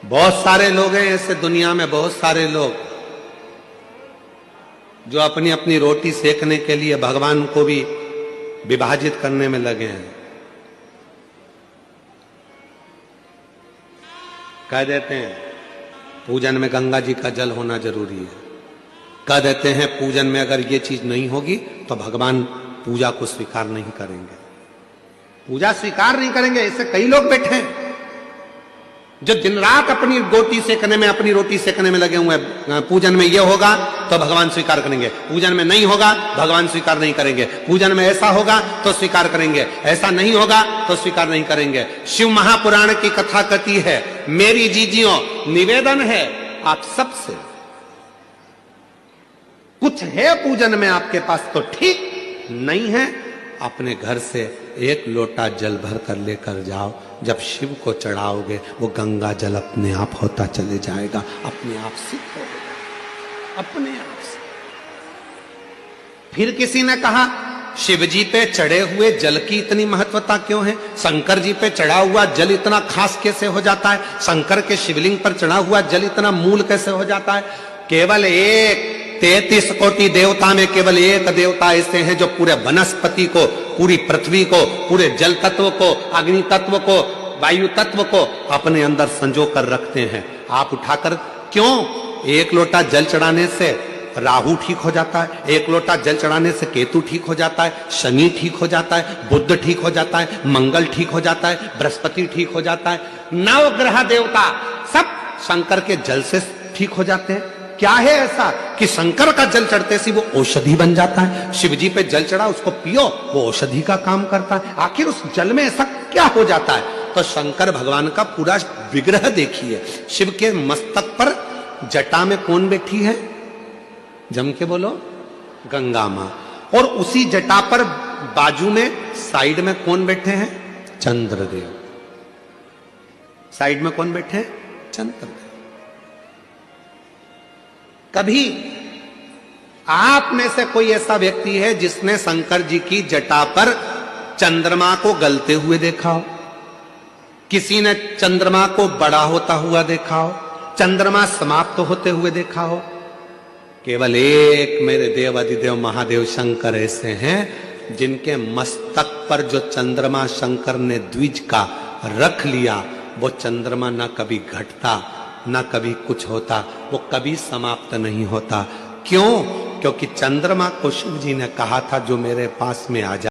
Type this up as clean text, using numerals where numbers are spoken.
बहुत सारे लोग हैं ऐसे दुनिया में, बहुत सारे लोग जो अपनी अपनी रोटी सेकने के लिए भगवान को भी विभाजित करने में लगे हैं। कह देते हैं पूजन में गंगा जी का जल होना जरूरी है, कह देते हैं पूजन में अगर ये चीज नहीं होगी तो भगवान पूजा को स्वीकार नहीं करेंगे, पूजा स्वीकार नहीं करेंगे। ऐसे कई लोग बैठे हैं जो दिन रात अपनी रोटी सेकने में, अपनी रोटी सेकने में लगे हुए हैं। पूजन में ये होगा तो भगवान स्वीकार करेंगे, पूजन में नहीं होगा भगवान स्वीकार नहीं करेंगे, पूजन में ऐसा होगा तो स्वीकार करेंगे, ऐसा नहीं होगा तो स्वीकार नहीं करेंगे। शिव महापुराण की कथा कहती है, मेरी जीजियों निवेदन है आप सबसे, कुछ है पूजन में आपके पास तो ठीक, नहीं है अपने घर से एक लोटा जल भर कर लेकर जाओ, जब शिव को चढ़ाओगे वो गंगा जल अपने आप होता चले जाएगा, अपने आप सिद्ध हो जाएगा, अपने आप से। फिर किसी ने कहा शिव जी पे चढ़े हुए जल की इतनी महत्वता क्यों है, शंकर जी पे चढ़ा हुआ जल इतना खास कैसे हो जाता है, शंकर के शिवलिंग पर चढ़ा हुआ जल इतना मूल कैसे हो जाता है। केवल एक 33 कोटि देवता में केवल एक देवता ऐसे हैं जो पूरे वनस्पति को, पूरी पृथ्वी को, पूरे जल तत्व को, अग्नि तत्व को, वायु तत्व को अपने अंदर संजो कर रखते हैं। आप उठाकर क्यों, एक लोटा जल चढ़ाने से राहु ठीक हो जाता है, एक लोटा जल चढ़ाने से केतु ठीक हो जाता है, शनि ठीक हो जाता है, बुध ठीक हो जाता है, मंगल ठीक हो जाता है, बृहस्पति ठीक हो जाता है, नवग्रह देवता सब शंकर के जल से ठीक हो जाते हैं। क्या है ऐसा कि शंकर का जल चढ़ते से वो औषधि बन जाता है, शिव जी पे जल चढ़ा उसको पियो वो औषधि का काम करता है। आखिर उस जल में ऐसा क्या हो जाता है, तो शंकर भगवान का पूरा विग्रह देखिए। शिव के मस्तक पर जटा में कौन बैठी है, जम के बोलो, गंगा मां, और उसी जटा पर बाजू में साइड में कौन बैठे हैं, चंद्रदेव। साइड में कौन बैठे हैं, चंद्रदेव। कभी आप में से कोई ऐसा व्यक्ति है जिसने शंकर जी की जटा पर चंद्रमा को गलते हुए देखा हो, किसी ने चंद्रमा को बड़ा होता हुआ देखा हो, चंद्रमा समाप्त होते हुए देखा हो। केवल एक मेरे देव अधिदेव महादेव शंकर ऐसे हैं जिनके मस्तक पर जो चंद्रमा शंकर ने द्विज का रख लिया, वो चंद्रमा ना कभी घटता ना कभी कुछ होता, वो कभी समाप्त नहीं होता। क्यों? क्योंकि चंद्रमा को शिव जी ने कहा था जो मेरे पास में आ जा